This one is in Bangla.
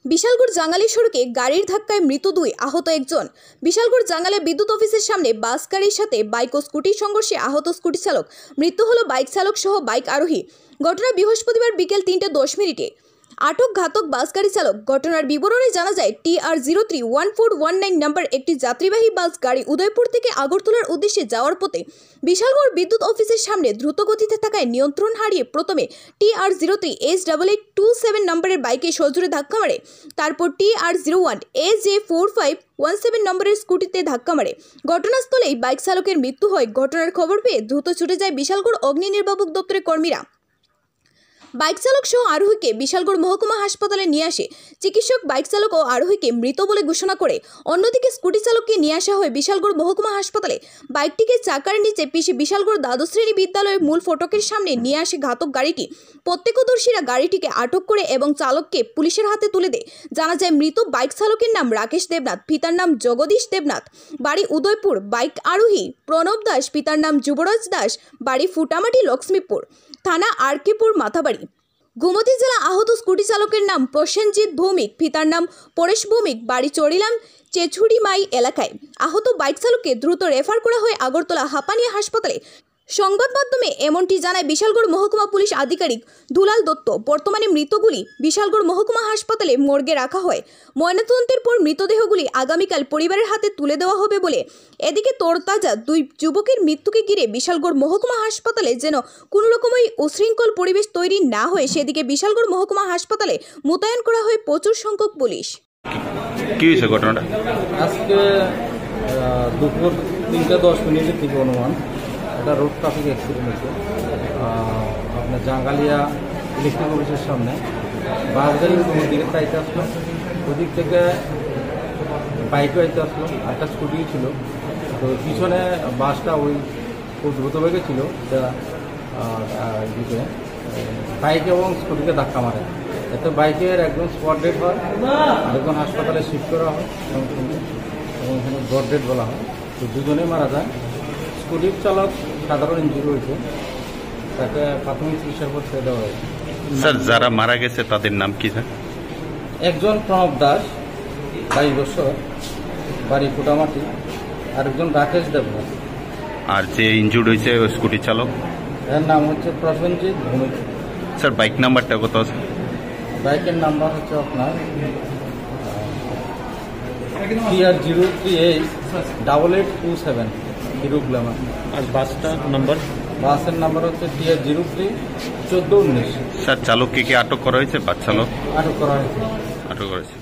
বিশালগড় জাঙ্গালি সড়কে গাড়ির ধাক্কায় মৃত দুই, আহত একজন। বিশালগড় জাঙ্গালে বিদ্যুৎ অফিসের সামনে বাস গাড়ির সাথে বাইক ও স্কুটির সংঘর্ষে আহত স্কুটি চালক। মৃত্যু হলো বাইক চালক সহ বাইক আরোহী। ঘটনা বৃহস্পতিবার বিকেল 3:10। আটক ঘাতক বাস গাড়ি চালক। ঘটনার বিবরণে জানা যায়, TR031419 নম্বর একটি যাত্রীবাহী বাস গাড়ি উদয়পুর থেকে আগরতলার উদ্দেশ্যে যাওয়ার পথে বিশালগড় বিদ্যুৎ অফিসের সামনে দ্রুত গতিতে থাকায় নিয়ন্ত্রণ হারিয়ে প্রথমে TR03S8827 নম্বরের বাইকে সজোরে ধাক্কা মারে। তারপর TR01AJ4517 নম্বরের স্কুটিতে ধাক্কা মারে। ঘটনাস্থলেই বাইক চালকের মৃত্যু হয়। ঘটনার খবর পেয়ে দ্রুত ছুটে যায় বিশালগড় অগ্নি নির্বাপক দপ্তরের কর্মীরা। বাইক চালক সহ আরোহীকে বিশালগড় মহকুমা হাসপাতালে নিয়ে আসে চিকিৎসক। বাইক চালক ও আরোহীকে মৃত বলে ঘোষণা করে। অন্যদিকে স্কুটি চালককে নিয়ে আসা হয় বিশালগড় মহকুমা হাসপাতালে। বাইকটিকে চাকার নিচে পিষে বিশালগড় দ্বাদশ শ্রেণী বিদ্যালয়ের মূল ফটকের সামনে নিয়ে আসে ঘাতক গাড়িটি। প্রত্যক্ষদর্শীরা গাড়িটিকে আটক করে এবং চালককে পুলিশের হাতে তুলে দেয়। জানা যায়, মৃত বাইক চালকের নাম রাকেশ দেবনাথ, পিতার নাম জগদীশ দেবনাথ, বাড়ি উদয়পুর। বাইক আরোহী প্রণব দাস, পিতার নাম যুবরাজ দাস, বাড়ি ফুটামাটি লক্ষ্মীপুর থানা আরকেপুর মাথাবাড়ি, গোমতী জেলা। আহত স্কুটি চালকের নাম প্রসেনজিৎ ভৌমিক, পিতার নাম পরেশ ভৌমিক, বাড়ি চড়িলাম চেছুড়িমাই এলাকায়। আহত বাইক চালককে দ্রুত রেফার করা হয় আগরতলা হাঁপানিয়া হাসপাতালে। সংবাদ মাধ্যমে এমনটি জানায় বিশালগড় মহকুমা পুলিশ আধিকারিক দুলাল দত্ত। বর্তমানে মৃতগুলি বিশালগড় মহকুমা হাসপাতালে মর্গে রাখা হয়। ময়নাতদন্তের পর মৃতদেহগুলি আগামীকাল পরিবারের হাতে তুলে দেওয়া হবে বলে। এদিকে তরতাজা দুই যুবকের মৃত্যুকে ঘিরে বিশালগড় মহকুমা হাসপাতালে যেন কোনো রকমই উশৃঙ্খল পরিবেশ তৈরি না হয় সেদিকে বিশালগড় মহকুমা হাসপাতালে মোতায়েন করা হয় প্রচুর সংখ্যক পুলিশ। কি হয়েছে ঘটনাটা? আজকে দুপুর 3:10 থেকে অনুমান একটা রোড ট্রাফিক অ্যাক্সিডেন্ট হয়েছে আপনার জাঙ্গালিয়া ইলেকট্রিক অফিসের সামনে। বাস গাড়ি দিকে চাইতে আসলো, ওদিক থেকে বাইকও আইতে আসলো, একটা স্কুটি ছিল। তো পিছনে বাসটা ওই খুব দ্রুতবেগে ছিল, দিকে বাইক এবং স্কুটিকে ধাক্কা মারে। এতে বাইকের একজন স্পট ডেড হয়, আরেকজন হাসপাতালে শিফট করা হয় এবং এখানে ব্রড ডেড বলা হয়। তো দুজনেই মারা যায়। স্কুটির চালক সাধারণ ইঞ্জুরি হয়েছে, তাকে প্রাথমিক চিকিৎসার পর ছেড়ে দেওয়া হয়েছে। স্যার, যারা মারা গেছে তাদের নাম কি স্যার? একজন প্রণব দাস, 22 বছর, বাড়ি ফুটামাটি, আরেকজন রাকেশ দেবনাথ। আর যে ইনজুর্ড হয়েছে ওই স্কুটি চালক, এর নাম হচ্ছে প্রসেনজিৎ ভৌমিক। স্যার, বাইক নাম্বারটা কত আছে? বাইকের নাম্বার হচ্ছে আপনার TR038827 হিরো গ্ল্যামার। আর বাসটা নাম্বার? বাসের নাম্বার হচ্ছে TR031419। স্যার, চালককে কি আটক করা হয়েছে? বাস চালক আটক করা হয়েছে। আটক করা হয়েছে।